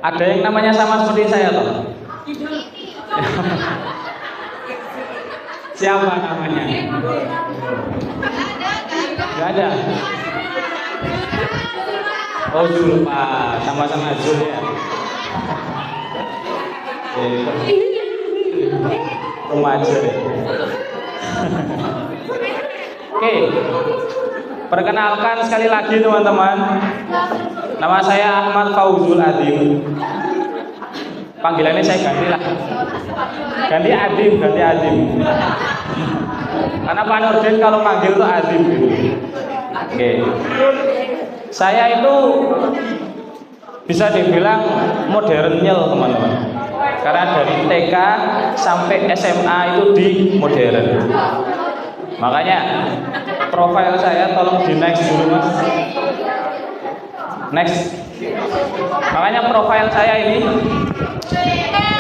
Ada yang namanya sama seperti saya toh? Siapa namanya? Gak ada. Oh Zulfa, sama-sama Zul ya. Remaja. Oke, perkenalkan sekali lagi teman-teman. Nama saya Ahmad Fauzul Adim. Panggilannya saya ganti lah. Ganti Adim. Karena Pak Nurdin kalau manggil tuh Adim gitu. Oke. Saya itu bisa dibilang modern nyel teman-teman. Karena dari TK sampai SMA itu di modern. Makanya profil saya tolong di next dulu mas. Next. Makanya profil saya ini.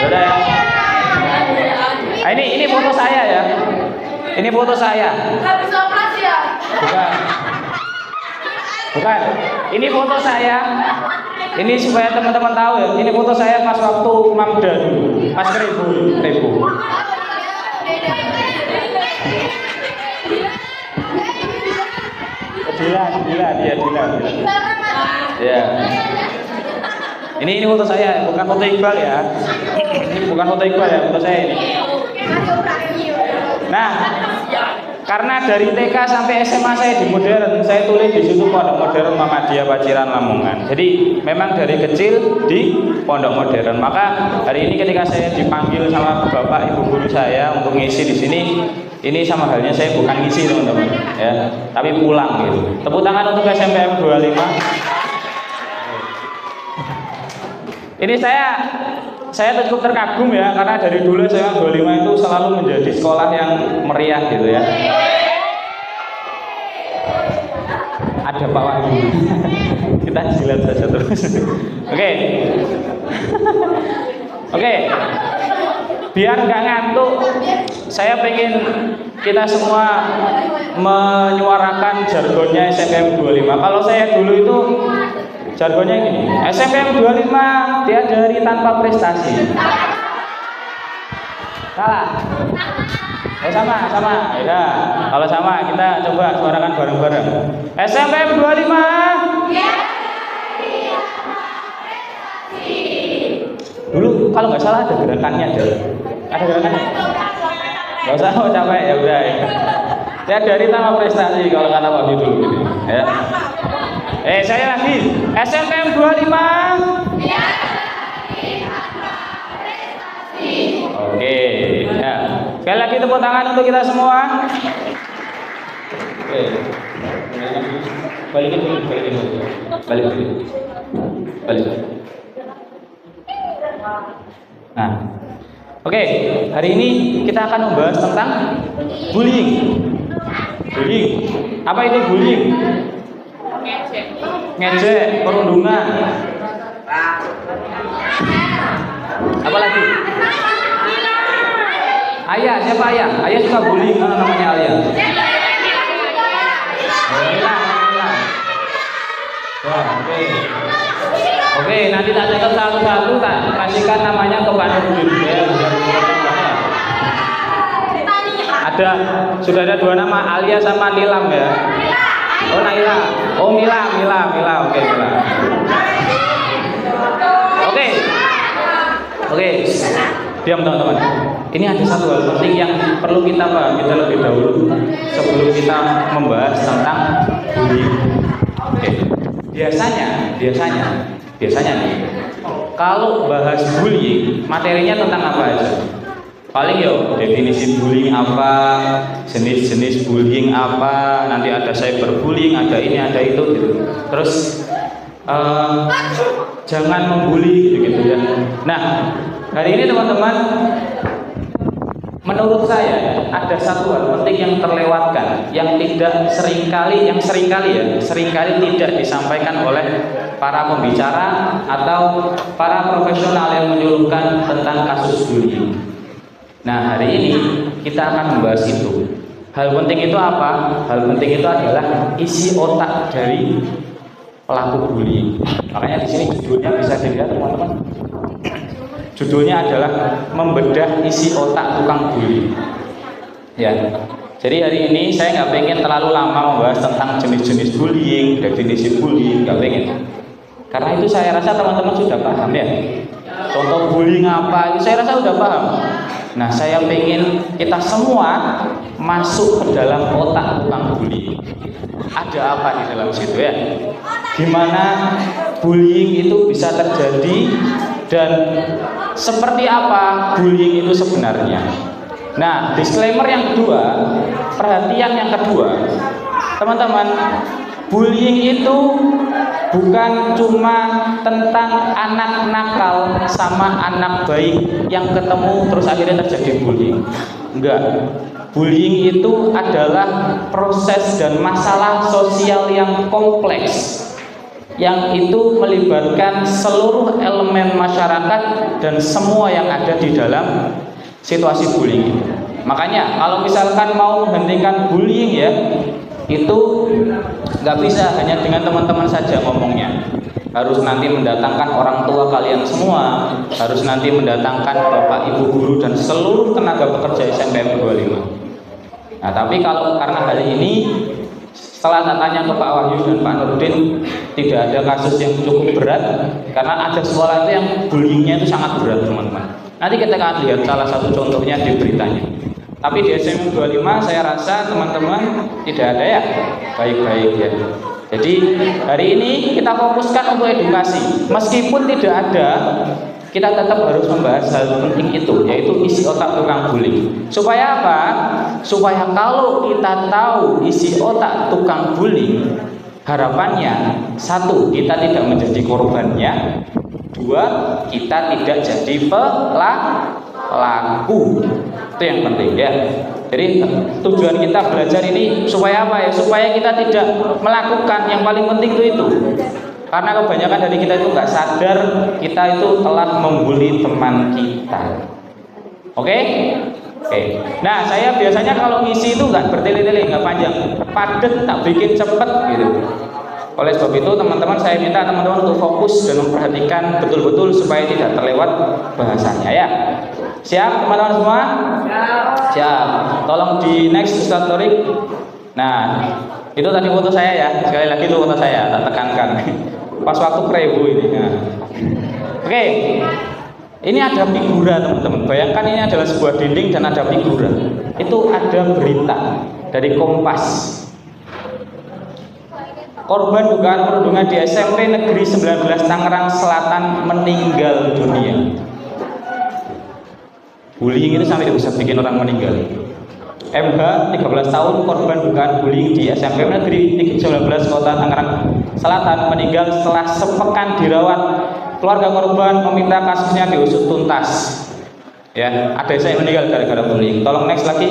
Udah ya. Nah, ini foto saya ya. Ini foto saya. Bukan. Ini foto saya. Ini supaya teman-teman tahu ya. Ini foto saya pas waktu Mamda dulu. Pas Ribu. Dila. Ya. Ini foto saya, bukan foto Iqbal ya. Ini bukan foto Iqbal ya, foto saya ini. Nah, karena dari TK sampai SMA saya di modern, saya tulis di situ Pondok Modern Muhammadiyah Paciran Lamongan. Jadi memang dari kecil di Pondok Modern. Maka hari ini ketika saya dipanggil sama bapak ibu guru saya untuk ngisi di sini, ini sama halnya saya bukan ngisi teman-teman, ya, tapi pulang gitu. Tepuk tangan untuk SMPM 25. Ini saya cukup terkagum ya, karena dari dulu saya 25 itu selalu menjadi sekolah yang meriah gitu ya. Ada Pak Wahyu. Kita jilat saja terus. Oke. Biar nggak ngantuk, saya pengen kita semua menyuarakan jargonnya SMPM 25. Kalau saya dulu itu jargonnya gini, SMPM 25 diajari tanpa prestasi. Salah. Sama. Ya, kalau sama kita coba suarakan bareng-bareng. SMPM 25 dulu kalau nggak salah ada gerakannya aja. Ada gerakannya? Nggak usah capek ya udah ya. Diajari tanpa prestasi kalau kata Pak dulu gitu. Ya. Saya lagi SMPM 25. Oke, ya. Sekali lagi tepuk tangan untuk kita semua. Oke. Balikin dulu. Balik. Nah, oke. Hari ini kita akan membahas tentang bullying. Apa itu bullying? Ngejek, perundungan. Apa lagi? Ayah, siapa ayah? Ayah suka bullying, namanya ayah. Oke, nanti tak catat satu-satu, tak kasihkan namanya ke Pak Nurdin. Sudah ada 2 nama, Alia sama Nilam ya. Oh Naila, oh Mila, oke Mila. Oke, diam teman-teman. Ini ada satu hal penting yang perlu kita pahami terlebih dahulu sebelum kita membahas tentang bullying. Oke, biasanya nih, kalau bahas bullying, materinya tentang apa aja? Paling ya definisi bullying apa, jenis-jenis bullying apa, nanti ada cyberbullying, ada ini, ada itu gitu. Terus jangan membuli gitu ya. Nah, hari ini teman-teman, menurut saya ada satu hal penting yang terlewatkan, yang seringkali tidak disampaikan oleh para pembicara atau para profesional yang menyuluhkan tentang kasus bullying. Nah, hari ini kita akan membahas itu. Hal penting itu apa? Hal penting itu adalah isi otak dari pelaku bullying. Makanya di sini judulnya bisa dilihat teman-teman. Judulnya adalah membedah isi otak tukang bully. Ya. Jadi hari ini saya nggak pengen terlalu lama membahas tentang jenis-jenis bullying, definisi bullying, nggak pengen. Karena itu saya rasa teman-teman sudah paham ya. Contoh bullying apa, itu saya rasa sudah paham. Nah, saya pengen kita semua masuk ke dalam otak tukang bullying. Ada apa di dalam situ ya? Gimana bullying itu bisa terjadi dan seperti apa bullying itu sebenarnya. Nah, disclaimer yang kedua, perhatian yang kedua, teman-teman, bullying itu bukan cuma tentang anak nakal sama anak baik yang ketemu terus akhirnya terjadi bullying. Enggak. Bullying itu adalah proses dan masalah sosial yang kompleks, yang itu melibatkan seluruh elemen masyarakat dan semua yang ada di dalam situasi bullying. Makanya kalau misalkan mau menghentikan bullying ya, itu nggak bisa hanya dengan teman-teman saja ngomongnya. Harus nanti mendatangkan orang tua kalian semua, harus nanti mendatangkan bapak ibu guru dan seluruh tenaga pekerja SMPM 25. Nah, tapi kalau karena hari ini setelah tanya ke Pak Wahyu dan Pak Nurdin, tidak ada kasus yang cukup berat, karena ada sekolah itu yang bullyingnya itu sangat berat teman-teman. Nanti kita akan lihat salah satu contohnya di beritanya. Tapi di SMM 25 saya rasa teman-teman tidak ada ya, baik-baik ya. Jadi hari ini kita fokuskan untuk edukasi. Meskipun tidak ada, kita tetap harus membahas hal penting itu, yaitu isi otak tukang bullying. Supaya apa? Supaya kalau kita tahu isi otak tukang bullying, harapannya satu, kita tidak menjadi korbannya. Dua, kita tidak jadi pelaku. Itu yang penting ya. Jadi tujuan kita belajar ini supaya apa ya? Supaya kita tidak melakukan yang paling penting itu. Karena kebanyakan dari kita itu nggak sadar kita itu telah membuli teman kita. Oke? Nah, saya biasanya kalau ngisi itu nggak bertele-tele, nggak panjang, padat, tak bikin cepet gitu. Oleh sebab itu teman-teman, saya minta teman-teman untuk fokus dan memperhatikan betul-betul supaya tidak terlewat bahasanya ya. Siap teman-teman semua? Siap. Tolong di next Ustaz Torik. Nah, itu tadi foto saya ya. Sekali lagi itu foto saya, tak tekankan. Pas waktu prebu ini. Nah. Oke. Ini ada figura teman-teman. Bayangkan ini adalah sebuah dinding dan ada figura. Itu ada berita dari Kompas. Korban dugaan perundungan di SMP Negeri 19 Tangerang Selatan meninggal dunia. Bullying itu sampai bisa bikin orang meninggal. MH 13 tahun korban dugaan bullying di SMP Negeri 19 Kota Tangerang Selatan meninggal setelah sepekan dirawat. Keluarga korban meminta kasusnya diusut tuntas. Ya, ada saya meninggal gara-gara bullying. Tolong next lagi.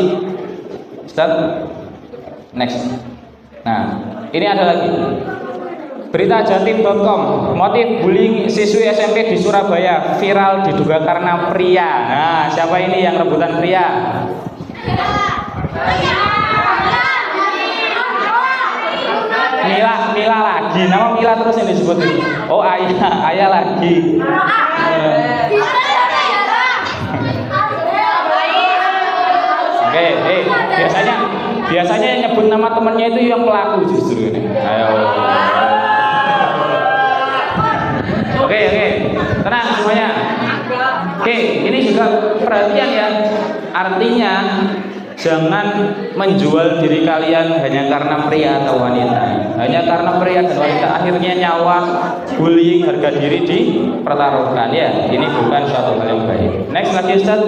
Start. Next. Nah, ini ada lagi. Berita Jatim.com, motif bullying siswi SMP di Surabaya viral diduga karena pria. Nah, siapa ini yang rebutan pria? Mila lagi, nama Mila terus yang disebut ini. Oh, ayah lagi. Oke, biasanya yang nyebut nama temannya itu yang pelaku justru ini. Ayo. Oke, tenang semuanya. Oke, ini juga perhatian ya. Artinya jangan menjual diri kalian hanya karena pria atau wanita. Hanya karena pria dan wanita akhirnya nyawa, bullying, harga diri dipertaruhkan ya. Ini bukan suatu hal yang baik. Next lagi Ustaz.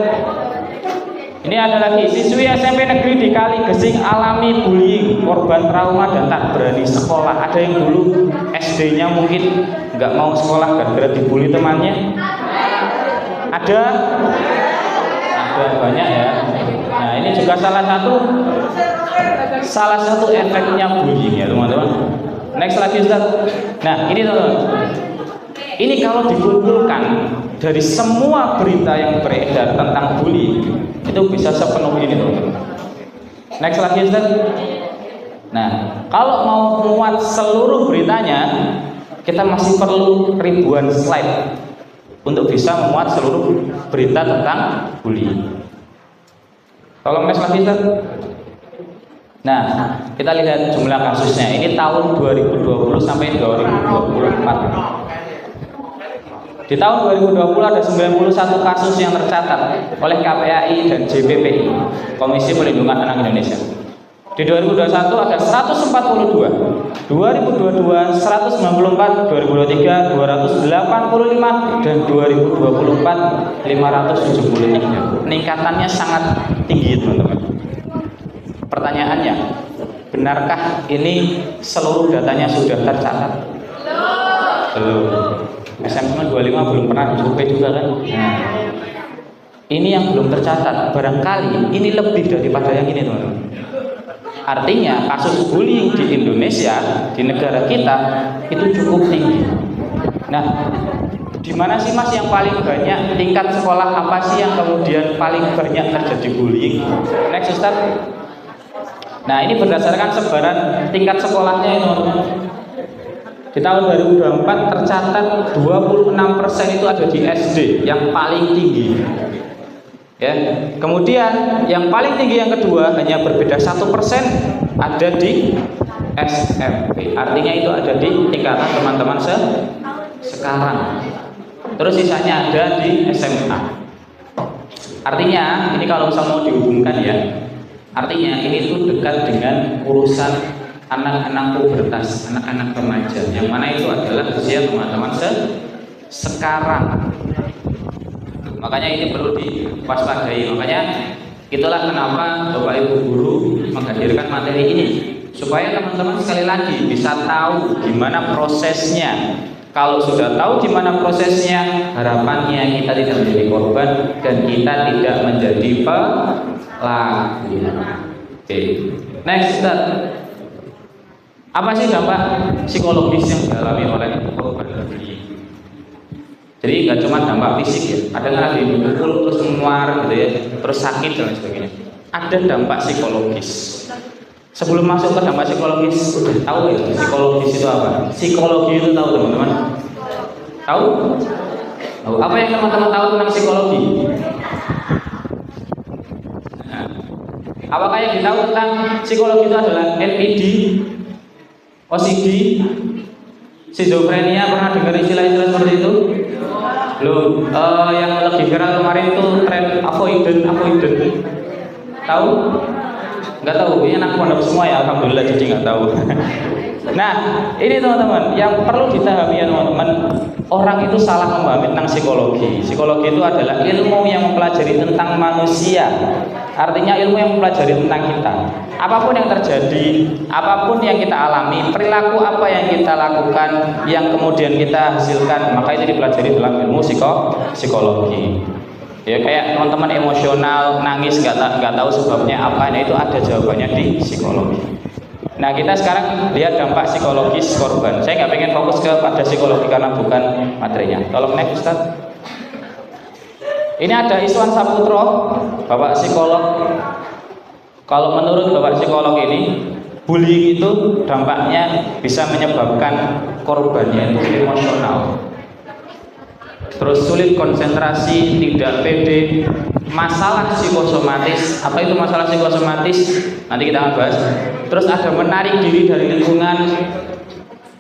Ini ada lagi, siswi SMP Negeri di Kaligesing alami bullying, korban trauma dan tak berani sekolah. Ada yang dulu SD-nya mungkin nggak mau sekolah gara-gara dibully temannya. Ada banyak ya. Nah, ini juga salah satu efeknya bullying ya teman-teman. Next lagi Ustaz. Nah, ini teman-teman. Ini kalau dikumpulkan dari semua berita yang beredar tentang bullying, itu bisa sepenuh ini teman-teman. Next lagi Ustaz. Nah, kalau mau muat seluruh beritanya, kita masih perlu ribuan slide untuk bisa memuat seluruh berita tentang bullying. Tolong next lagi, Ustaz. Nah, kita lihat jumlah kasusnya. Ini tahun 2020 sampai 2024. Di tahun 2020 ada 91 kasus yang tercatat oleh KPAI dan JPP, Komisi Perlindungan Anak Indonesia. Di 2021 ada 142, 2022 194, 2023 285, dan 2024 573. Peningkatannya sangat tinggi, teman-teman. Pertanyaannya, benarkah ini seluruh datanya sudah tercatat? Belum. SMA 25 belum pernah disurvei juga kan? Nah, ini yang belum tercatat. Barangkali ini lebih daripada yang ini, teman-teman. Artinya kasus bullying di Indonesia, di negara kita itu cukup tinggi. Nah, di mana sih Mas yang paling banyak, tingkat sekolah apa sih yang kemudian paling banyak terjadi bullying? Next, Ustaz. Nah, ini berdasarkan sebaran tingkat sekolahnya itu, teman-teman. Di tahun 2024 tercatat 26% itu ada di SD, yang paling tinggi. Ya. Kemudian yang paling tinggi yang kedua hanya berbeda 1% ada di SMP. Artinya itu ada di tingkatan teman-teman sekarang. Terus sisanya ada di SMA. Artinya ini kalau misalnya mau dihubungkan ya, artinya ini tuh dekat dengan urusan anak-anak pubertas, anak-anak remaja, yang mana itu adalah usia teman-teman sekarang. Makanya ini perlu diwaspadai. Makanya itulah kenapa Bapak Ibu guru menghadirkan materi ini, supaya teman-teman sekali lagi bisa tahu gimana prosesnya. Kalau sudah tahu gimana prosesnya, harapannya kita tidak menjadi korban dan kita tidak menjadi pelaku. Oke. Next, Ustaz. Apa sih dampak psikologis yang dialami oleh korban bullying? Jadi nggak cuma dampak fisik ya, ada yang lagi mukul terus muar gitu ya, terus sakit dan lain sebagainya. Ada dampak psikologis. Sebelum masuk ke dampak psikologis, udah tahu ya psikologis itu apa? Psikologi itu tahu teman-teman? Tahu? Tahu. Apa yang teman-teman tahu tentang psikologi? Nah, apakah yang ditahu tentang psikologi itu adalah NPD, OCD, schizofrenia? Pernah dengar istilah-istilah seperti itu? Belum. Yang lagi viral kemarin itu tren avoidant. Tahu? Nggak tahu. Ini anak pondok semua ya, alhamdulillah, jadi nggak tahu. Nah, ini teman-teman, yang perlu dipahami ya teman-teman, orang itu salah memahami tentang psikologi. Psikologi itu adalah ilmu yang mempelajari tentang manusia. Artinya ilmu yang mempelajari tentang kita. Apapun yang terjadi, apapun yang kita alami, perilaku apa yang kita lakukan, yang kemudian kita hasilkan, maka itu dipelajari dalam ilmu psikologi. Ya kayak teman-teman emosional, nangis nggak tahu sebabnya apa, nah itu ada jawabannya di psikologi. Nah, kita sekarang lihat dampak psikologis korban. Saya nggak pengen fokus pada psikologi karena bukan materinya. Tolong next, Ustaz. Ini ada Iswan Saputro, Bapak psikolog. Kalau menurut Bapak psikolog ini, bullying itu dampaknya bisa menyebabkan korbannya itu emosional, terus sulit konsentrasi, tidak pede, masalah psikosomatis. Apa itu masalah psikosomatis? Nanti kita akan bahas. Terus ada menarik diri dari lingkungan,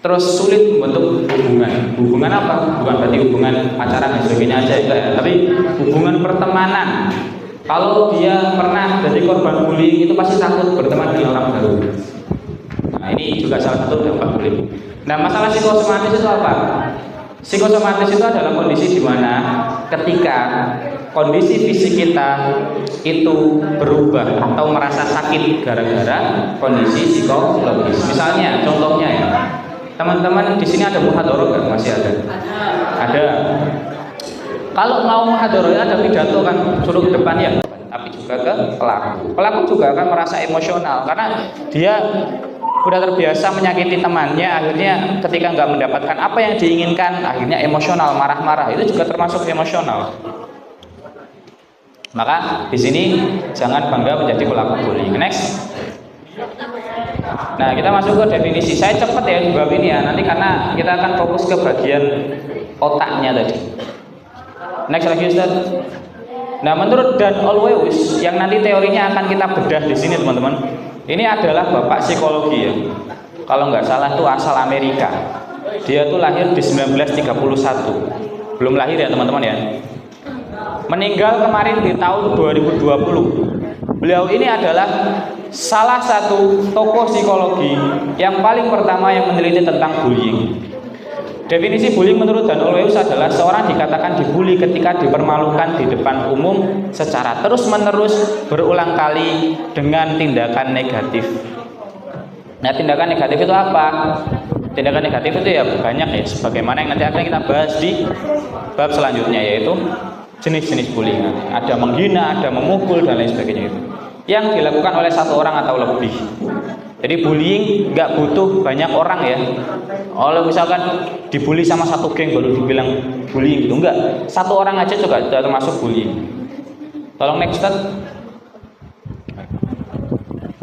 terus sulit membentuk hubungan. Hubungan apa? Bukan berarti hubungan pacaran dan sebagainya aja, enggak ya, tapi hubungan pertemanan. Kalau dia pernah jadi korban bullying, itu pasti takut berteman dengan orang baru. Nah, ini juga salah satu dampak bullying. Nah, masalah psikosomatis itu apa? Psikosomatis itu adalah kondisi di mana ketika kondisi fisik kita itu berubah atau merasa sakit gara-gara kondisi psikologis. Misalnya, contohnya ya, teman-teman di sini ada muhadharah nggak? Masih ada? Ada. Kalau mau muhadharah ada pidato kan, suruh ke depan ya, tapi juga ke pelaku. Pelaku juga akan merasa emosional karena dia udah terbiasa menyakiti temannya, akhirnya ketika nggak mendapatkan apa yang diinginkan, akhirnya emosional, marah-marah. Itu juga termasuk emosional. Maka di sini jangan bangga menjadi pelaku bullying. Next. Nah, kita masuk ke definisi. Saya cepet ya di bab ini ya, nanti karena kita akan fokus ke bagian otaknya tadi. Next lagi Ustaz. Nah, menurut Dan Olweus yang nanti teorinya akan kita bedah di sini teman-teman. Ini adalah bapak psikologi ya. Kalau nggak salah itu asal Amerika. Dia tuh lahir di 1931. Belum lahir ya teman-teman ya. Meninggal kemarin di tahun 2020. Beliau ini adalah salah satu tokoh psikologi yang paling pertama yang meneliti tentang bullying. Definisi bullying menurut Dan Olweus adalah seorang dikatakan dibully ketika dipermalukan di depan umum secara terus-menerus berulang kali dengan tindakan negatif. Nah, tindakan negatif itu apa? Tindakan negatif itu ya banyak ya, sebagaimana yang nanti akan kita bahas di bab selanjutnya, yaitu jenis-jenis bullying. Ada menghina, ada memukul dan lain sebagainya itu yang dilakukan oleh satu orang atau lebih. Jadi bullying nggak butuh banyak orang ya. Kalau misalkan dibully sama satu geng baru dibilang bullying gitu, enggak. Satu orang aja juga termasuk bullying. Tolong next Ustaz.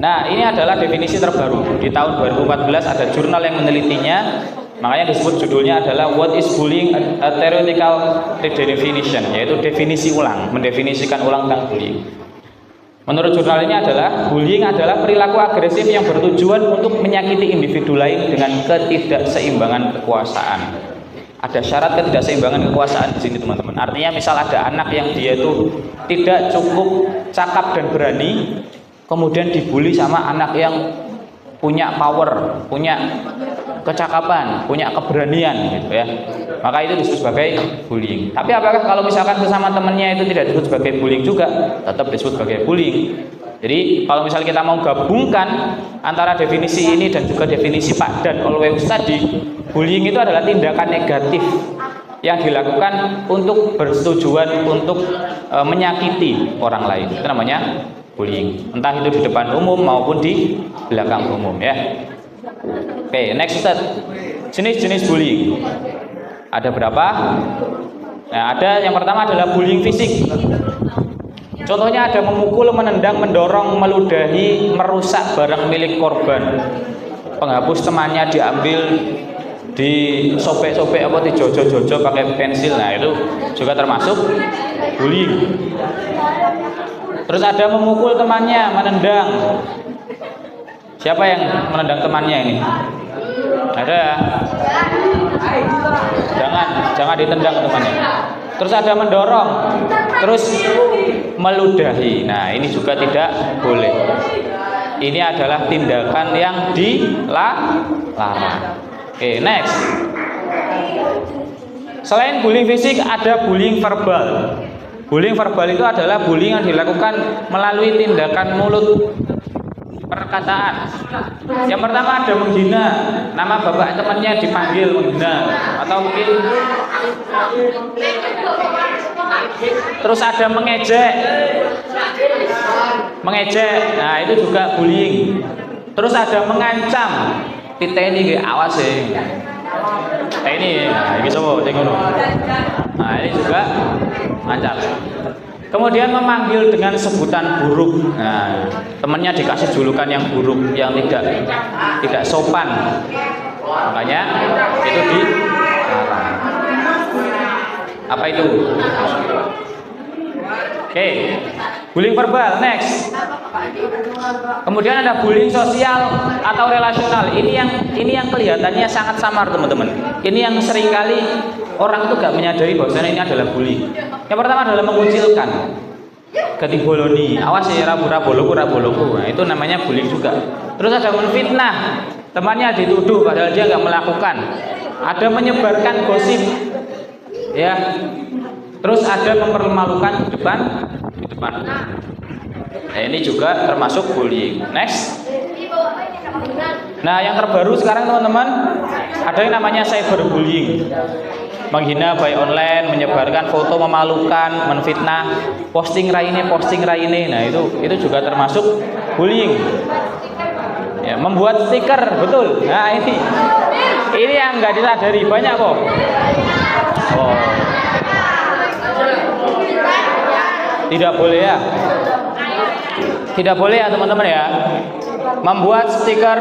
Nah, ini adalah definisi terbaru. Di tahun 2014 ada jurnal yang menelitinya. Makanya disebut judulnya adalah What is Bullying? A Theoretical Redefinition, yaitu definisi ulang, mendefinisikan ulang tentang bullying. Menurut jurnal ini adalah bullying adalah perilaku agresif yang bertujuan untuk menyakiti individu lain dengan ketidakseimbangan kekuasaan. Ada syarat ketidakseimbangan kekuasaan di sini teman-teman. Artinya misal ada anak yang dia itu tidak cukup cakap dan berani, kemudian dibully sama anak yang punya power, punya kecakapan, punya keberanian gitu ya. Maka itu disebut sebagai bullying. Tapi apakah kalau misalkan sesama temannya itu tidak disebut sebagai bullying juga? Tetap disebut sebagai bullying. Jadi kalau misalnya kita mau gabungkan antara definisi ini dan juga definisi Pak Dan Olweus tadi, bullying itu adalah tindakan negatif yang dilakukan untuk bertujuan untuk menyakiti orang lain. Itu namanya bullying. Entah itu di depan umum maupun di belakang umum ya. Oke, next Ustaz. Jenis-jenis bullying. Ada berapa? Nah, ada yang pertama adalah bullying fisik. Contohnya ada memukul, menendang, mendorong, meludahi, merusak barang milik korban. Penghapus temannya diambil, disobek-sobek apa dijojo-jojo pakai pensil. Nah, itu juga termasuk bullying. Terus ada memukul temannya, menendang. Siapa yang menendang temannya ini? Ada? Jangan ditendang temannya. Terus ada mendorong, terus meludahi. Nah, ini juga tidak boleh. Ini adalah tindakan yang dilarang. Oke, next. Selain bullying fisik, ada bullying verbal. Bullying verbal itu adalah bullying yang dilakukan melalui tindakan mulut, perkataan. Yang pertama ada menghina, nama bapak temannya dipanggil menghina, atau mungkin terus ada mengejek. Nah, itu juga bullying. Terus ada mengancam, kita ini awas ya. Ini coba tengok. Nah, ini juga ngancam. Kemudian memanggil dengan sebutan buruk. Nah, temannya dikasih julukan yang buruk, yang tidak sopan. Makanya itu dilarang. Apa itu? Oke, bullying verbal. Next. Kemudian ada bullying sosial atau relasional. Ini yang kelihatannya sangat samar teman-teman. Ini yang seringkali orang itu gak menyadari bahwasanya ini adalah bullying. Yang pertama adalah mengucilkan, ketiboloni, awas ya raboloku. Nah, itu namanya bullying juga. Terus ada menfitnah, temannya dituduh padahal dia nggak melakukan. Ada menyebarkan gosip, ya. Terus ada mempermalukan di depan. Nah, ini juga termasuk bullying. Next. Nah, yang terbaru sekarang teman-teman, ada yang namanya cyberbullying. Menghina by online, menyebarkan foto memalukan, menfitnah, posting raine. Nah, itu juga termasuk bullying. Ya, membuat stiker, betul. Nah, ini yang nggak disadari banyak kok. Oh. Tidak boleh ya. Tidak boleh ya teman-teman ya. Membuat stiker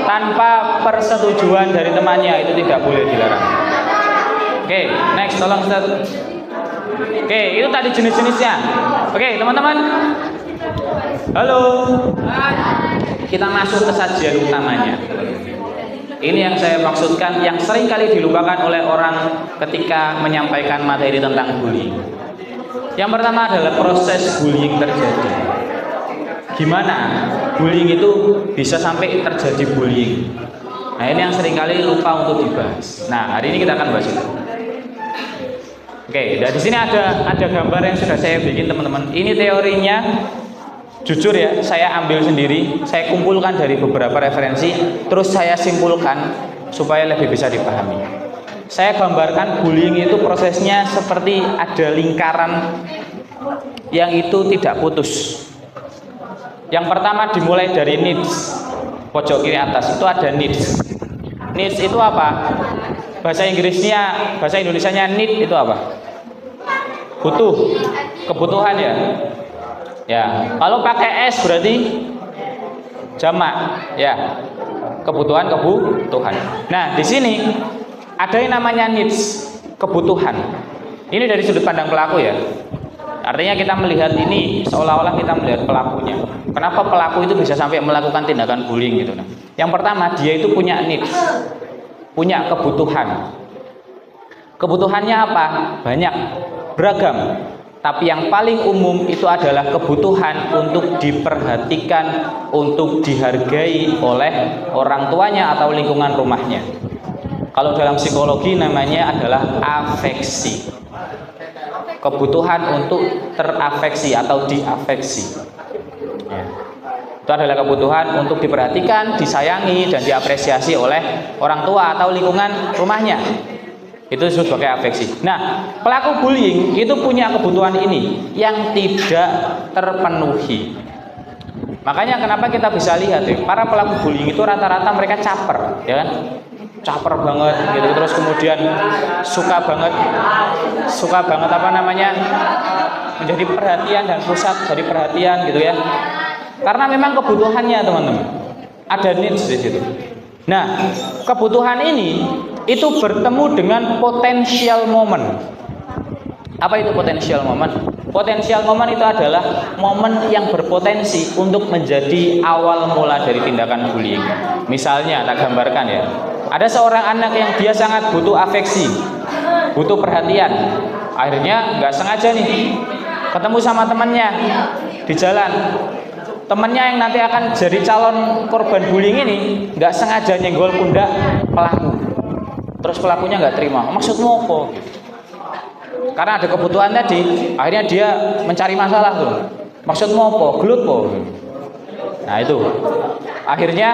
tanpa persetujuan dari temannya itu tidak boleh, dilarang. Oke, next, tolong Ustaz. Oke, itu tadi jenis-jenisnya. Oke, teman-teman. Halo. Kita masuk ke sajian utamanya. Ini yang saya maksudkan, yang sering kali dilupakan oleh orang ketika menyampaikan materi tentang bullying. Yang pertama adalah proses bullying terjadi. Gimana bullying itu bisa sampai terjadi bullying? Nah, ini yang sering kali lupa untuk dibahas. Nah, hari ini kita akan bahas itu. Oke, dan di sini ada gambar yang sudah saya bikin, teman-teman. Ini teorinya. Jujur ya, saya ambil sendiri, saya kumpulkan dari beberapa referensi, terus saya simpulkan supaya lebih bisa dipahami. Saya gambarkan bullying itu prosesnya seperti ada lingkaran yang itu tidak putus. Yang pertama dimulai dari needs, pojok kiri atas itu ada needs. Needs itu apa? Bahasa Indonesianya need itu apa? Butuh, kebutuhan ya. Ya, kalau pakai S berarti jamak, ya. Kebutuhan. Nah, di sini ada yang namanya needs, kebutuhan. Ini dari sudut pandang pelaku ya. Artinya kita melihat ini seolah-olah kita melihat pelakunya. Kenapa pelaku itu bisa sampai melakukan tindakan bullying gitu? Nah, yang pertama dia itu punya needs, punya kebutuhan. Kebutuhannya apa? Banyak, beragam. Tapi yang paling umum itu adalah kebutuhan untuk diperhatikan, untuk dihargai oleh orang tuanya atau lingkungan rumahnya. Kalau dalam psikologi namanya adalah afeksi. Kebutuhan untuk terafeksi atau diafeksi. Ya. Itu adalah kebutuhan untuk diperhatikan, disayangi, dan diapresiasi oleh orang tua atau lingkungan rumahnya. Itu disebut sebagai afeksi. Nah, pelaku bullying itu punya kebutuhan ini yang tidak terpenuhi. Makanya kenapa kita bisa lihat ya, para pelaku bullying itu rata-rata mereka caper, ya kan? Caper banget gitu, terus kemudian suka banget menjadi perhatian dan pusat dari perhatian gitu ya. Karena memang kebutuhannya, teman-teman. Ada needs di situ. Nah, kebutuhan ini itu bertemu dengan potential moment. Apa itu potential moment? Potential moment itu adalah momen yang berpotensi untuk menjadi awal mula dari tindakan bullying. Misalnya, tak gambarkan ya. Ada seorang anak yang dia sangat butuh afeksi, butuh perhatian. Akhirnya nggak sengaja nih ketemu sama temannya di jalan. Temannya yang nanti akan jadi calon korban bullying ini nggak sengaja nyenggol pundak pelaku. Terus pelakunya nggak terima. Maksudmu apa? Karena ada kebutuhan tadi, akhirnya dia mencari masalah tuh. Maksudmu apa? Gelut po. Nah itu. Akhirnya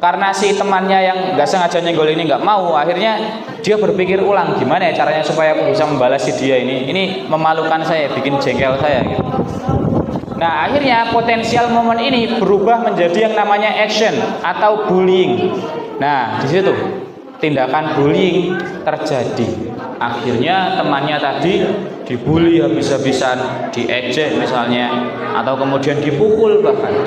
karena si temannya yang nggak sengaja nyenggol ini nggak mau, akhirnya dia berpikir ulang gimana ya caranya supaya aku bisa membalas si dia ini. Ini memalukan saya, bikin jengkel saya gitu. Nah, akhirnya potensial momen ini berubah menjadi yang namanya action atau bullying. Nah, di situ tindakan bullying terjadi. Akhirnya temannya tadi dibully habis-habisan, diejek misalnya, atau kemudian dipukul bahkan.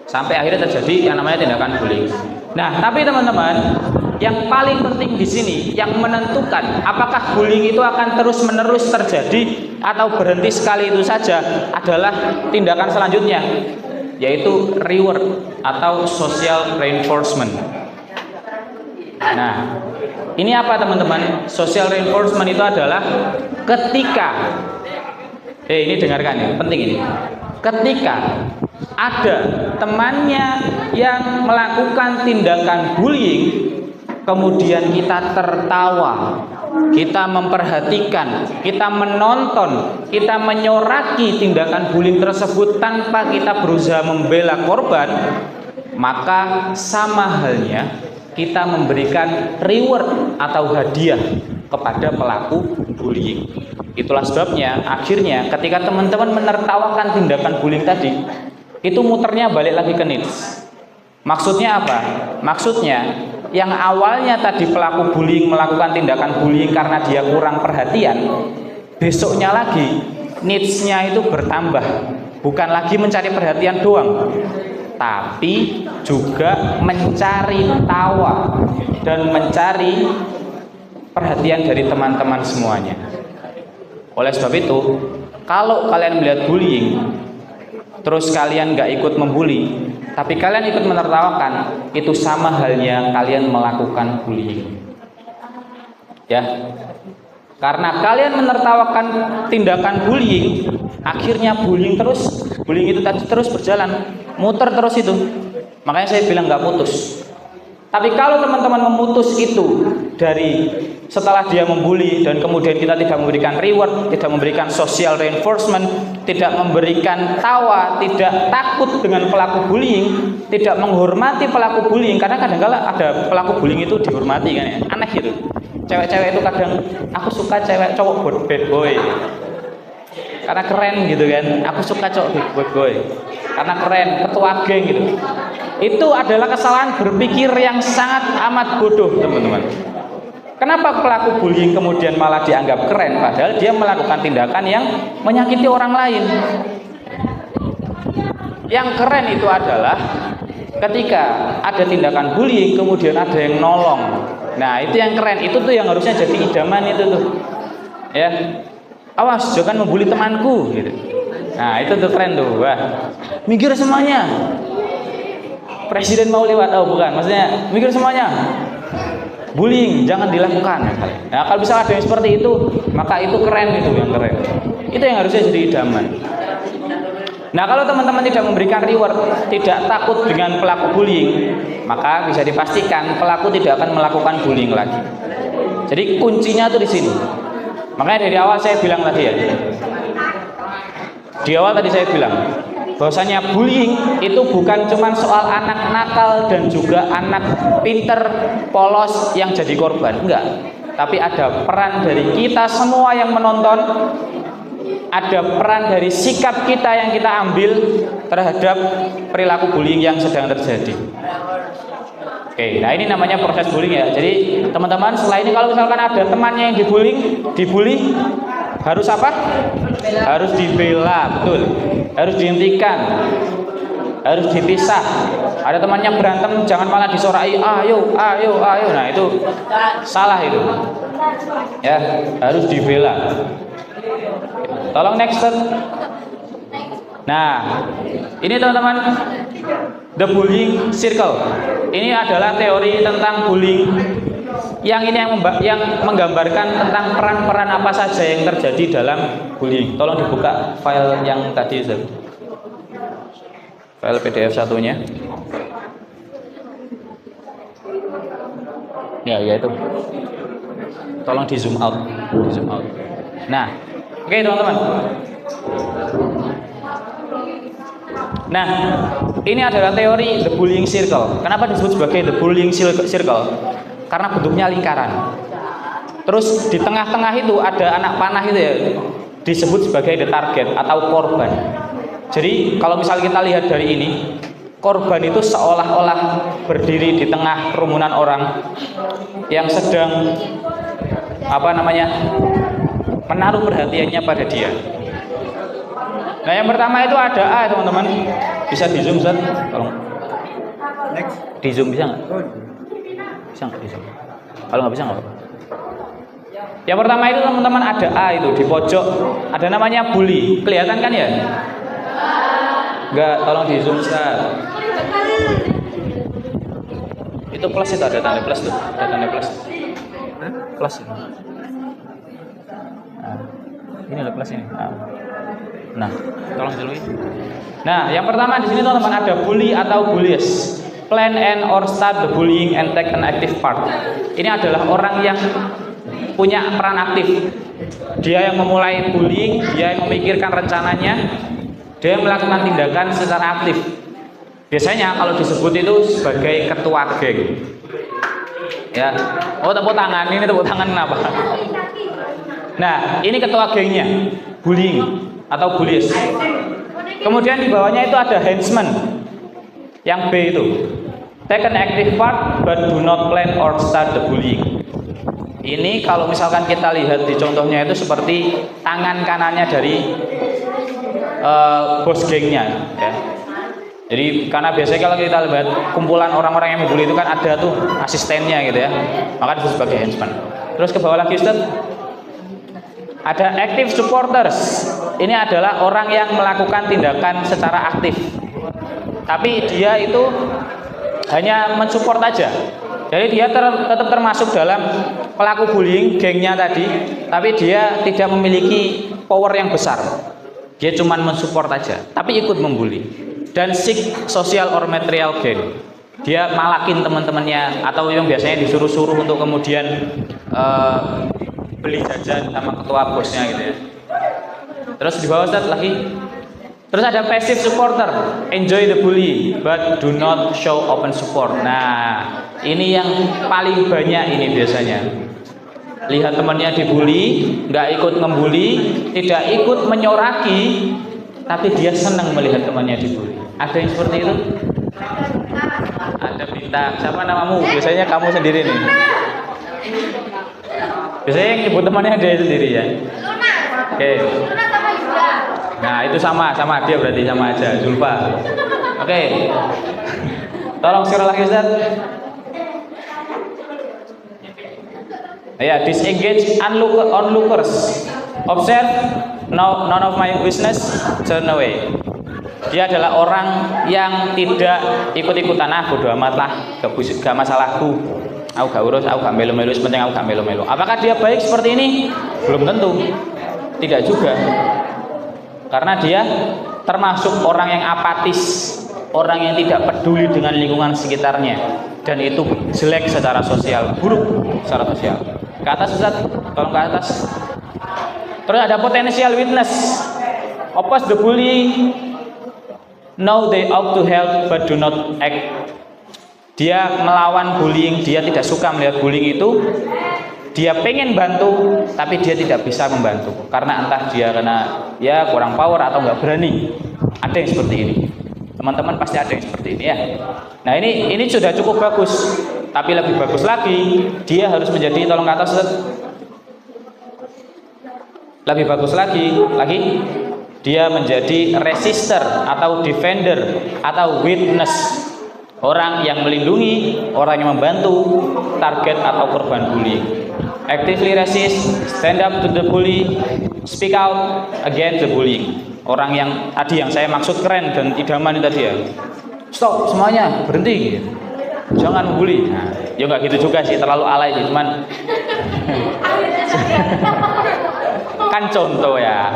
Sampai akhirnya terjadi yang namanya tindakan bullying. Nah, tapi teman-teman, yang paling penting di sini, yang menentukan apakah bullying itu akan terus-menerus terjadi atau berhenti sekali itu saja adalah tindakan selanjutnya, yaitu reward atau social reinforcement. Nah, ini apa teman-teman? Social reinforcement itu adalah ketika ini dengarkan ya, penting ini. Ketika ada temannya yang melakukan tindakan bullying, kemudian kita tertawa, kita memperhatikan, kita menonton, kita menyoraki tindakan bullying tersebut tanpa kita berusaha membela korban, maka sama halnya kita memberikan reward atau hadiah kepada pelaku bullying. Itulah sebabnya akhirnya ketika teman-teman menertawakan tindakan bullying tadi, itu muternya balik lagi ke needs. Maksudnya apa? Maksudnya yang awalnya tadi pelaku bullying melakukan tindakan bullying karena dia kurang perhatian, besoknya lagi needs-nya itu bertambah. bukan lagi mencari perhatian doang, tapi juga mencari tawa dan mencari perhatian dari teman-teman semuanya. Oleh sebab itu, kalau kalian melihat bullying, terus kalian nggak ikut membuli, tapi kalian ikut menertawakan, itu sama halnya kalian melakukan bullying. Ya, karena kalian menertawakan tindakan bullying, akhirnya bullying itu tadi terus berjalan, muter terus itu. Makanya saya bilang nggak putus. Tapi kalau teman-teman memutus itu dari setelah dia membuli dan kemudian kita tidak memberikan reward, tidak memberikan social reinforcement, tidak memberikan tawa, tidak takut dengan pelaku bullying, tidak menghormati pelaku bullying, karena kadang-kala ada pelaku bullying itu dihormati kan ya, aneh gitu. Cewek-cewek itu kadang, aku suka cewek cowok bad boy karena keren gitu kan, aku suka cowok bad boy karena keren, ketua geng gitu. Itu adalah kesalahan berpikir yang sangat amat bodoh, teman-teman. Kenapa pelaku bullying kemudian malah dianggap keren, padahal dia melakukan tindakan yang menyakiti orang lain? Yang keren itu adalah ketika ada tindakan bullying kemudian ada yang nolong. Nah, itu yang keren, itu tuh yang harusnya jadi idaman itu tuh. Ya. Awas, jangan membuli temanku gitu. Nah, itu tuh keren tuh. Wah. Minggir semuanya. Presiden mau lewat, oh bukan, maksudnya minggir semuanya. Bullying jangan dilakukan. Nah, kalau bisa ada yang seperti itu, maka itu keren, itu yang keren. Itu yang harusnya jadi idaman. Nah, kalau teman-teman tidak memberikan reward, tidak takut dengan pelaku bullying, maka bisa dipastikan pelaku tidak akan melakukan bullying lagi. Jadi kuncinya tuh di sini. Makanya dari awal saya bilang tadi ya. Di awal tadi saya bilang bahwasanya bullying itu bukan cuma soal anak nakal dan juga anak pinter polos yang jadi korban, enggak. Tapi ada peran dari kita semua yang menonton, ada peran dari sikap kita yang kita ambil terhadap perilaku bullying yang sedang terjadi. Oke, nah ini namanya proses bullying ya. Jadi teman-teman, setelah ini kalau misalkan ada temannya yang dibully, harus apa? Harus dibela, betul. Harus dihentikan, harus dipisah. Ada temannya berantem, jangan malah disorai, ayo. Nah itu salah itu. Ya, harus dibela. Tolong next. Nah, ini teman-teman, the bullying circle. Ini adalah teori tentang bullying yang menggambarkan tentang peran-peran apa saja yang terjadi dalam bullying. Tolong dibuka file yang tadi, Zul. File PDF satunya. Ya itu. Tolong di zoom out. Nah, oke teman-teman. Nah, ini adalah teori the bullying circle. Kenapa disebut sebagai the bullying circle? Karena bentuknya lingkaran. Terus di tengah-tengah itu ada anak panah itu ya, disebut sebagai the target atau korban. Jadi kalau misal kita lihat dari ini, korban itu seolah-olah berdiri di tengah kerumunan orang yang sedang menaruh perhatiannya pada dia. Nah, yang pertama itu ada A, teman-teman. Bisa di zoom, Zat? Tolong. Next. Di zoom bisa nggak? Bisa nggak di zoom? Kalau nggak bisa nggak apa-apa. Yang pertama itu teman-teman ada A itu di pojok. Ada namanya bully. Kelihatan kan ya? Nggak, tolong di zoom, Zat. Itu plus itu, ada tanda plus tuh. Ada tanda plus. Plus. Nah, ini ada plus ini. Nah, tolong dilalui. Nah, yang pertama di sini teman-teman ada bully atau bullies. Plan and or start the bullying and take an active part. Ini adalah orang yang punya peran aktif. Dia yang memulai bullying, dia yang memikirkan rencananya, dia yang melakukan tindakan secara aktif. Biasanya kalau disebut itu sebagai ketua geng. Ya, oh tepuk tangan, ini tepuk tangan kenapa? Nah, ini ketua gengnya, bullying atau bullies. Kemudian di bawahnya itu ada henchman. Yang B itu take an active part but do not plan or start the bullying. Ini kalau misalkan kita lihat di contohnya itu seperti tangan kanannya dari bos gengnya ya. Jadi karena biasanya kalau kita lihat kumpulan orang-orang yang membuli itu kan ada tuh asistennya gitu ya, maka disebut sebagai henchman. Terus ke bawah lagi Ustaz, ada active supporters. Ini adalah orang yang melakukan tindakan secara aktif, tapi dia itu hanya mensupport aja. Jadi dia tetap termasuk dalam pelaku bullying gengnya tadi, tapi dia tidak memiliki power yang besar. Dia cuma mensupport aja, tapi ikut membuli. Dan seek social or material gain. Dia malakin teman-temannya atau yang biasanya disuruh-suruh untuk kemudian beli jajan sama ketua bosnya gitu ya. Terus di bawah Ustaz lagi. Terus ada passive supporter, enjoy the bully but do not show open support. Nah, ini yang paling banyak ini biasanya. Lihat temannya dibully, nggak ikut ngebully, tidak ikut menyoraki, tapi dia senang melihat temannya dibully. Ada yang seperti itu? Ada minta, siapa namamu? Biasanya kamu sendiri nih. Biasanya yang nyebut temannya dia sendiri ya. Oke. Nah itu sama dia berarti sama aja, Zulfa. Oke. Tolong sekali lagi Ustaz. Ya, disengage onlookers. Observe, none of my business, turn away. Dia adalah orang yang tidak ikut-ikutan, bodo amat lah, gak masalahku. Aku gak urus, aku gak melu-melu, sepenting aku gak melu-melu. Apakah dia baik seperti ini? Belum tentu. Tidak juga. Karena dia termasuk orang yang apatis, orang yang tidak peduli dengan lingkungan sekitarnya, dan itu jelek secara sosial, buruk secara sosial. Ke atas Ustaz, tolong ke atas. Terus ada potential witness. Oppose the bully. Know they ought to help but do not act. Dia melawan bullying, dia tidak suka melihat bullying itu. Dia pengen bantu, tapi dia tidak bisa membantu karena entah dia karena ya kurang power atau nggak berani. Ada yang seperti ini. Teman-teman pasti ada yang seperti ini ya. Nah ini sudah cukup bagus, tapi lebih bagus lagi dia harus menjadi, tolong ke atas Ustaz. Lebih bagus lagi dia menjadi resistor atau defender atau witness, orang yang melindungi, orang yang membantu target atau korban bullying. Actively resist, stand up to the bully, speak out against the bullying. Orang yang tadi yang saya maksud keren dan idaman itu tadi ya. Stop semuanya, berhenti. Jangan membuli. Nah, ya nggak gitu juga sih, terlalu alay sih, cuman kan contoh ya.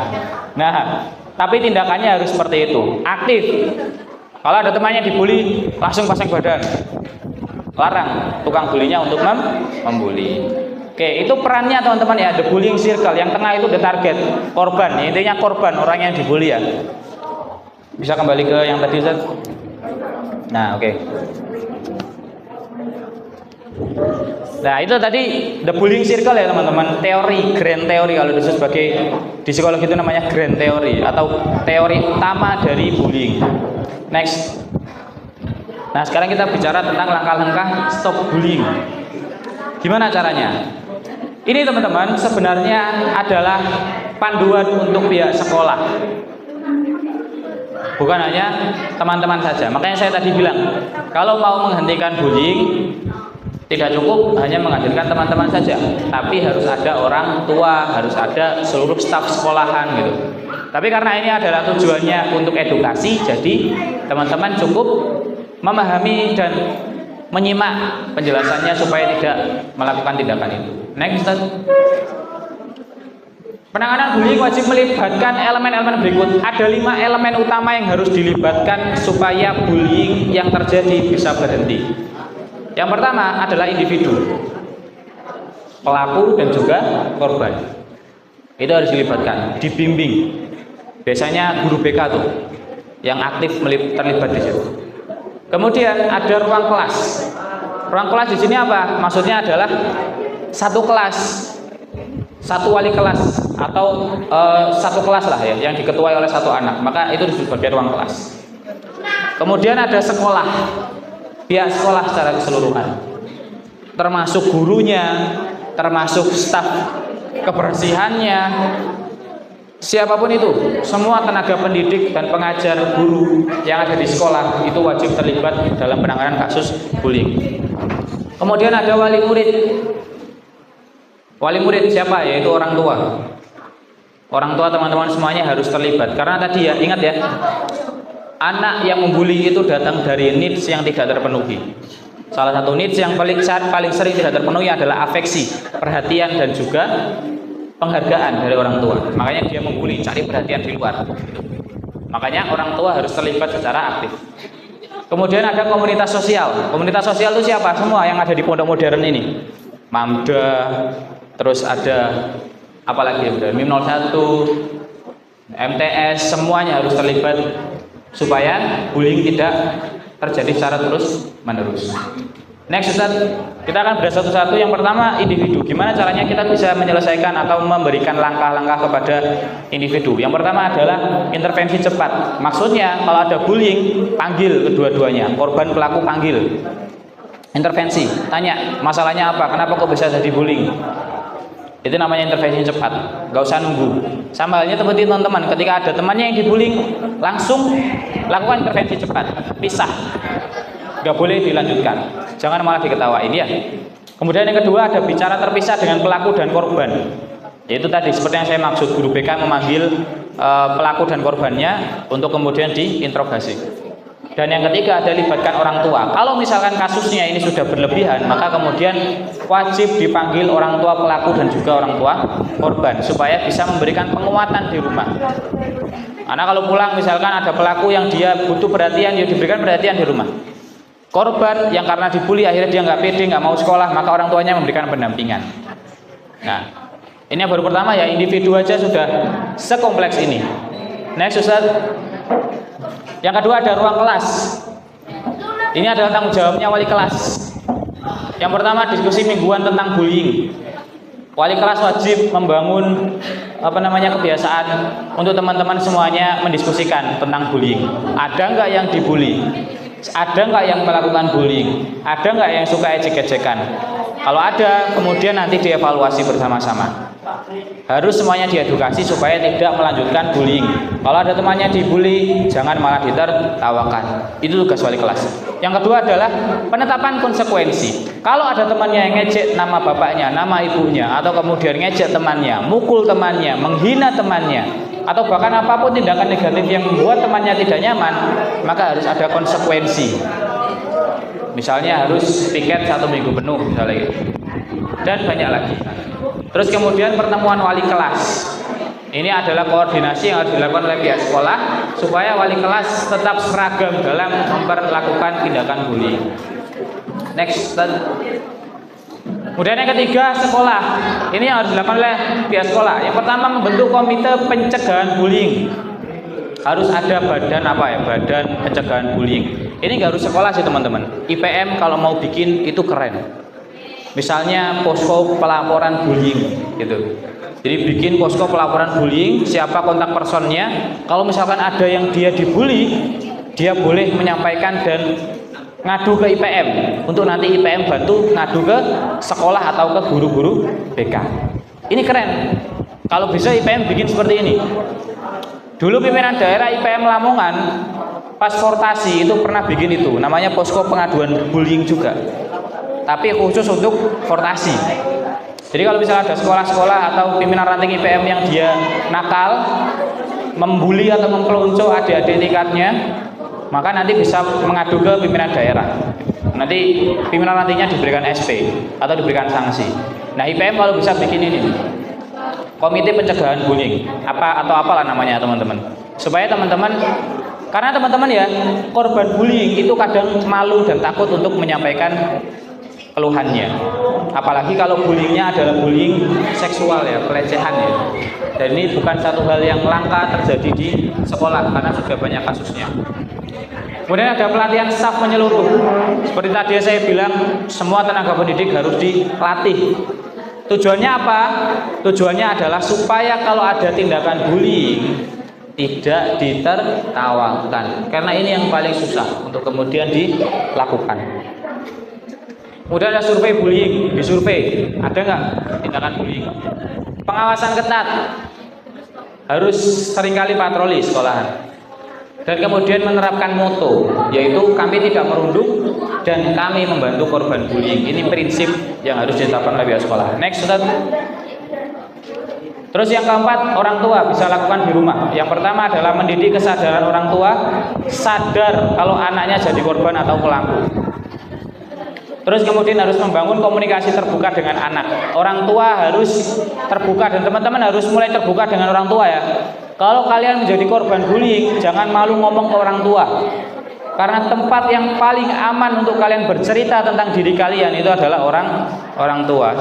Nah, tapi tindakannya harus seperti itu, aktif. Kalau ada temannya dibully, langsung pasang badan. Larang tukang bulinya untuk membuli. Oke, itu perannya teman-teman ya, the bullying circle. Yang tengah itu the target, korban. Intinya korban, orang yang dibully ya. Bisa kembali ke yang tadi Ustaz. Nah, oke. Nah, itu tadi the bullying circle ya teman-teman. Teori, grand teori kalau disebut sebagai di psikologi itu namanya grand teori atau teori utama dari bullying. Next. Nah, sekarang kita bicara tentang langkah-langkah stop bullying. Gimana caranya? Ini teman-teman sebenarnya adalah panduan untuk pihak sekolah. Bukan hanya teman-teman saja. Makanya saya tadi bilang, kalau mau menghentikan bullying tidak cukup hanya menghadirkan teman-teman saja, tapi harus ada orang tua, harus ada seluruh staf sekolahan gitu. Tapi karena ini adalah tujuannya untuk edukasi, jadi teman-teman cukup memahami dan menyimak penjelasannya supaya tidak melakukan tindakan itu. Next, Ustaz. Penanganan bullying wajib melibatkan elemen-elemen berikut. Ada 5 elemen utama yang harus dilibatkan supaya bullying yang terjadi bisa berhenti. Yang pertama adalah individu, pelaku dan juga korban. Itu harus dilibatkan, dibimbing. Biasanya guru BK tuh yang aktif terlibat di situ. Kemudian ada ruang kelas. Ruang kelas di sini apa? Maksudnya adalah satu kelas, satu wali kelas atau satu kelas lah ya, yang diketuai oleh satu anak. Maka itu disebut sebagai ruang kelas. Kemudian ada sekolah, pihak sekolah secara keseluruhan, termasuk gurunya, termasuk staf kebersihannya, Siapapun itu, semua tenaga pendidik dan pengajar guru yang ada di sekolah itu wajib terlibat dalam penanganan kasus bullying. Kemudian ada wali murid. Wali murid siapa? Yaitu orang tua. Orang tua teman-teman semuanya harus terlibat. Karena tadi ya, ingat ya, anak yang membuli itu datang dari needs yang tidak terpenuhi. Salah satu needs yang paling sering tidak terpenuhi adalah afeksi, perhatian dan juga penghargaan dari orang tua. Makanya dia membuli, cari perhatian di luar. Makanya orang tua harus terlibat secara aktif. Kemudian ada komunitas sosial. Komunitas sosial itu siapa? Semua yang ada di pondok modern ini. Mamda, terus ada apalagi ya, MIM 01, MTS, semuanya harus terlibat supaya bullying tidak terjadi secara terus menerus. Next Ustaz, kita akan bahas satu-satu. Yang pertama, individu. Gimana caranya kita bisa menyelesaikan atau memberikan langkah-langkah kepada individu? Yang pertama adalah intervensi cepat. Maksudnya kalau ada bullying, panggil kedua-duanya, korban pelaku panggil. Intervensi, tanya masalahnya apa, kenapa kok bisa jadi bullying? Itu namanya intervensi cepat, gak usah nunggu. Sama halnya seperti teman-teman, ketika ada temannya yang dibullying, langsung lakukan intervensi cepat, pisah, gak boleh dilanjutkan, jangan malah diketawain ya. Kemudian yang kedua ada bicara terpisah dengan pelaku dan korban. Yaitu tadi seperti yang saya maksud, guru BK memanggil pelaku dan korbannya untuk kemudian diinterogasi. Dan yang ketiga ada libatkan orang tua. Kalau misalkan kasusnya ini sudah berlebihan, maka kemudian wajib dipanggil orang tua pelaku dan juga orang tua korban supaya bisa memberikan penguatan di rumah. Karena kalau pulang misalkan ada pelaku yang dia butuh perhatian, ya diberikan perhatian di rumah. Korban yang karena dibully akhirnya dia nggak pede, nggak mau sekolah, maka orang tuanya memberikan pendampingan. Nah, ini yang baru pertama ya, individu aja sudah sekompleks ini. Next Ustaz. Yang kedua ada ruang kelas. Ini adalah tanggung jawabnya wali kelas. Yang pertama diskusi mingguan tentang bullying. Wali kelas wajib membangun kebiasaan untuk teman-teman semuanya mendiskusikan tentang bullying. Ada nggak yang dibully? Ada nggak yang melakukan bullying? Ada nggak yang suka ejek-ejekan? Kalau ada, kemudian nanti dievaluasi bersama-sama. Harus semuanya diedukasi supaya tidak melanjutkan bullying. Kalau ada temannya dibully, jangan malah ditertawakan. Itu tugas wali kelas. Yang kedua adalah penetapan konsekuensi. Kalau ada temannya yang ngejek nama bapaknya, nama ibunya, atau kemudian ngejek temannya, mukul temannya, menghina temannya, atau bahkan apapun tindakan negatif yang membuat temannya tidak nyaman, maka harus ada konsekuensi. Misalnya harus piket 1 minggu penuh misalnya gitu. Dan banyak lagi. Terus kemudian pertemuan wali kelas. Ini adalah koordinasi yang harus dilakukan oleh pihak sekolah supaya wali kelas tetap seragam dalam memperlakukan tindakan bullying. Next. Kemudian yang ketiga, sekolah. Ini yang harus dilakukan oleh pihak sekolah. Yang pertama membentuk komite pencegahan bullying. Harus ada badan badan pencegahan bullying. Ini nggak harus sekolah sih teman-teman. IPM kalau mau bikin itu keren. Misalnya posko pelaporan bullying gitu. Jadi bikin posko pelaporan bullying, siapa kontak personnya. Kalau misalkan ada yang dia dibully, dia boleh menyampaikan dan ngadu ke IPM untuk nanti IPM bantu ngadu ke sekolah atau ke guru-guru BK. Ini keren. Kalau bisa IPM bikin seperti ini. Dulu pimpinan daerah IPM Lamongan pas fortasi itu pernah bikin itu, namanya posko pengaduan bullying juga. Tapi khusus untuk fortasi. Jadi kalau misalnya ada sekolah-sekolah atau pimpinan ranting IPM yang dia nakal, membuli atau mempelonco adik-adik tingkatnya, maka nanti bisa mengadu ke pimpinan daerah. Nanti pimpinan rantingnya diberikan SP atau diberikan sanksi. Nah IPM kalau bisa bikin ini, komite pencegahan bullying, apalah namanya teman-teman. Supaya teman-teman, karena teman-teman ya, korban bullying itu kadang malu dan takut untuk menyampaikan keluhannya. Apalagi kalau bullyingnya adalah bullying seksual ya, pelecehan ya. Dan ini bukan satu hal yang langka terjadi di sekolah karena sudah banyak kasusnya. Kemudian ada pelatihan staf menyeluruh. Seperti tadi saya bilang, semua tenaga pendidik harus dilatih. Tujuannya apa? Tujuannya adalah supaya kalau ada tindakan bullying tidak ditertawakan. Karena ini yang paling susah untuk kemudian dilakukan. Kemudian ada survei bullying, disurvei ada nggak tindakan bullying. Pengawasan ketat, harus seringkali patroli sekolahan. Dan kemudian menerapkan moto, yaitu kami tidak merunduk dan kami membantu korban bullying. Ini prinsip yang harus diterapkan oleh pihak sekolah. Next, Ustaz. Terus yang keempat, orang tua bisa lakukan di rumah. Yang pertama adalah mendidik kesadaran orang tua, sadar kalau anaknya jadi korban atau pelaku. Terus kemudian harus membangun komunikasi terbuka dengan anak. Orang tua harus terbuka, dan teman-teman harus mulai terbuka dengan orang tua ya. Kalau kalian menjadi korban bullying, jangan malu ngomong ke orang tua. Karena tempat yang paling aman untuk kalian bercerita tentang diri kalian itu adalah orang tua.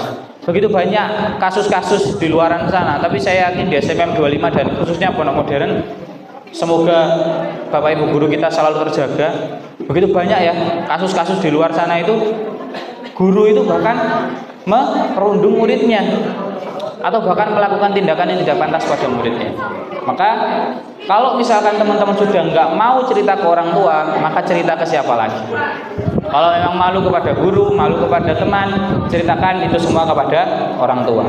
Begitu banyak kasus-kasus di luaran sana, tapi saya yakin di SMM 25 dan khususnya Pondok Modern, semoga Bapak Ibu guru kita selalu terjaga. Begitu banyak ya kasus-kasus di luar sana itu, guru itu bahkan merundung muridnya atau bahkan melakukan tindakan yang tidak pantas pada muridnya. Maka kalau misalkan teman-teman sudah nggak mau cerita ke orang tua, maka cerita ke siapa lagi? Kalau memang malu kepada guru, malu kepada teman, ceritakan itu semua kepada orang tua.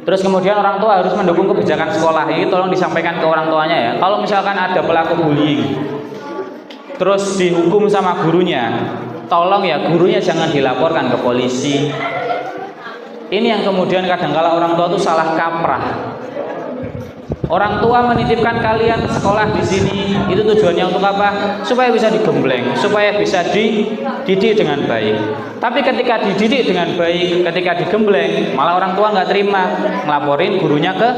Terus kemudian orang tua harus mendukung kebijakan sekolah. Ini tolong disampaikan ke orang tuanya ya. Kalau misalkan ada pelaku bullying, terus dihukum sama gurunya, tolong ya gurunya jangan dilaporkan ke polisi. Ini yang kemudian kadang-kala orang tua itu salah kaprah. Orang tua menitipkan kalian sekolah di sini, itu tujuannya untuk apa? Supaya bisa digembleng, supaya bisa dididik dengan baik. Tapi ketika dididik dengan baik, ketika digembleng, malah orang tua nggak terima, ngelaporin gurunya ke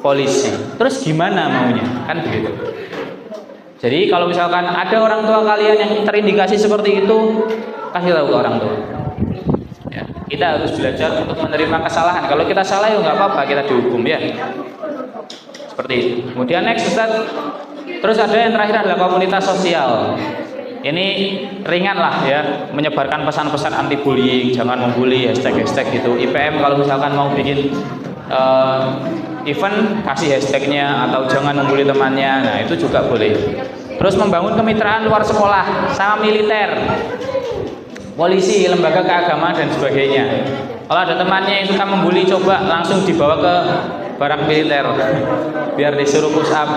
polisi. Terus gimana maunya? Kan begitu. Jadi kalau misalkan ada orang tua kalian yang terindikasi seperti itu, kasih tahu ke orang tua. Ya, kita harus belajar untuk menerima kesalahan. Kalau kita salah ya nggak apa-apa, kita dihukum ya. Seperti itu. Kemudian next Ustaz. Terus ada yang terakhir adalah komunitas sosial. Ini ringan lah ya, menyebarkan pesan-pesan anti bullying, jangan membuli, hashtag gitu. IPM kalau misalkan mau bikin event kasih hashtagnya atau jangan membuli temannya, nah itu juga boleh. Terus membangun kemitraan luar sekolah sama militer, polisi, lembaga keagamaan dan sebagainya. Kalau ada temannya yang suka membuli, coba langsung dibawa ke barak militer, biar disuruh push up,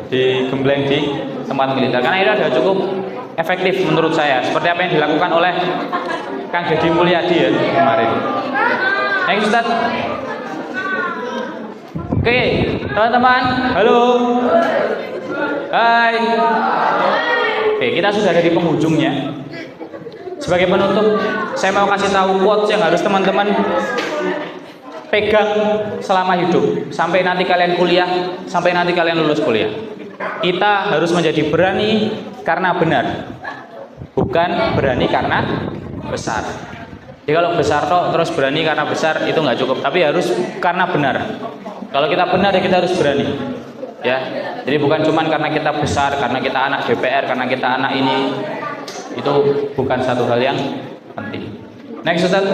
digembleng di tempat militer. Karena itu ada cukup efektif menurut saya. Seperti apa yang dilakukan oleh Kang Deddy Mulyadi ya kemarin. Next Ustaz. Oke, teman-teman, halo. Hai. Oke, kita sudah ada di penghujungnya. Sebagai penutup, saya mau kasih tahu quotes yang harus teman-teman pegang selama hidup, sampai nanti kalian kuliah, sampai nanti kalian lulus kuliah. Kita harus menjadi berani karena benar, bukan berani karena besar. Jadi kalau besar toh terus berani karena besar itu nggak cukup, tapi harus karena benar. Kalau kita benar ya kita harus berani. Ya, jadi bukan cuman karena kita besar, karena kita anak DPR, karena kita anak ini, itu bukan satu hal yang penting. Next Ustaz.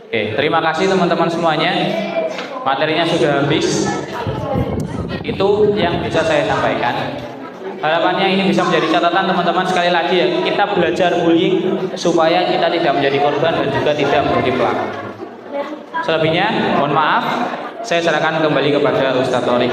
Oke, terima kasih teman-teman semuanya. Materinya sudah habis. Itu yang bisa saya sampaikan. Harapannya ini bisa menjadi catatan teman-teman. Sekali lagi ya, kita belajar bullying supaya kita tidak menjadi korban dan juga tidak menjadi pelaku. Selebihnya, mohon maaf. Saya serahkan kembali kepada Ustadz Torik.